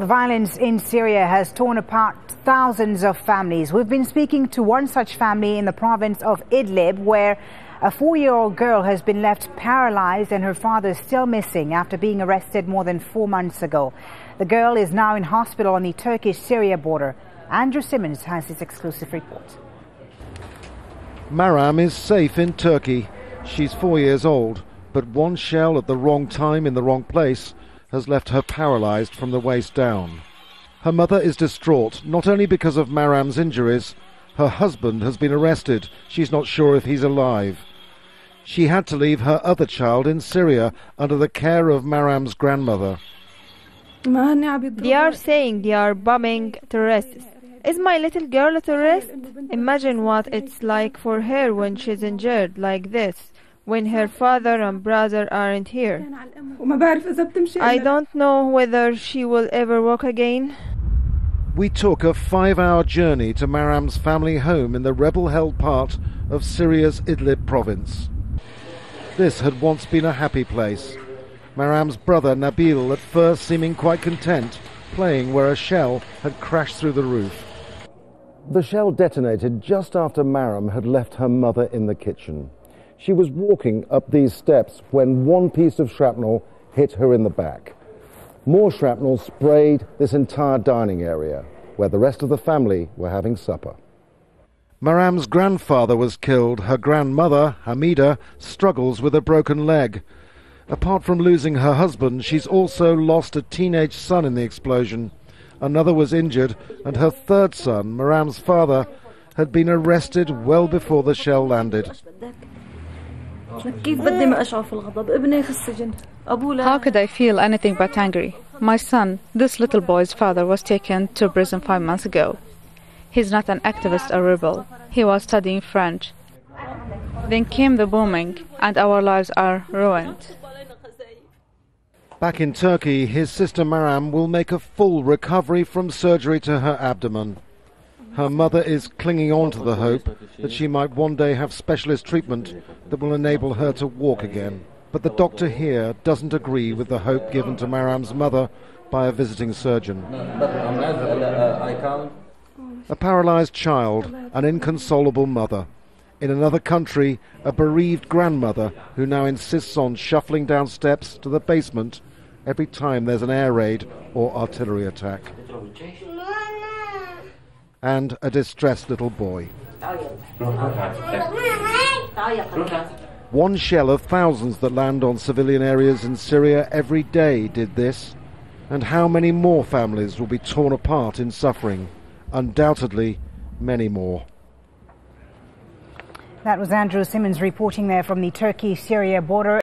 The violence in Syria has torn apart thousands of families. We've been speaking to one such family in the province of Idlib, where a 4-year-old girl has been left paralyzed and her father is still missing after being arrested more than 4 months ago. The girl is now in hospital on the Turkish-Syria border. Andrew Simmons has his exclusive report. Maram is safe in Turkey. She's 4 years old, but one shell at the wrong time in the wrong place has left her paralysed from the waist down. Her mother is distraught, not only because of Maram's injuries. Her husband has been arrested. She's not sure if he's alive. She had to leave her other child in Syria under the care of Maram's grandmother. They are saying they are bombing terrorists. Is my little girl a terrorist? Imagine what it's like for her when she's injured like this, when her father and brother aren't here. I don't know whether she will ever walk again. We took a 5-hour journey to Maram's family home in the rebel-held part of Syria's Idlib province. This had once been a happy place. Maram's brother Nabil at first seeming quite content, playing where a shell had crashed through the roof. The shell detonated just after Maram had left her mother in the kitchen. She was walking up these steps when one piece of shrapnel hit her in the back. More shrapnel sprayed this entire dining area, where the rest of the family were having supper. Maram's grandfather was killed. Her grandmother, Hamida, struggles with a broken leg. Apart from losing her husband, she's also lost a teenage son in the explosion. Another was injured, and her third son, Maram's father, had been arrested well before the shell landed. How could I feel anything but angry? My son, this little boy's father, was taken to prison 5 months ago. He's not an activist or rebel. He was studying French. Then came the bombing, and our lives are ruined. Back in Turkey, his sister Maram will make a full recovery from surgery to her abdomen. Her mother is clinging on to the hope that she might one day have specialist treatment that will enable her to walk again. But the doctor here doesn't agree with the hope given to Maram's mother by a visiting surgeon. A paralysed child, an inconsolable mother. In another country, a bereaved grandmother who now insists on shuffling down steps to the basement every time there's an air raid or artillery attack. And a distressed little boy. One shell of thousands that land on civilian areas in Syria every day did this. And how many more families will be torn apart in suffering? Undoubtedly, many more. That was Andrew Simmons reporting there from the Turkey-Syria border.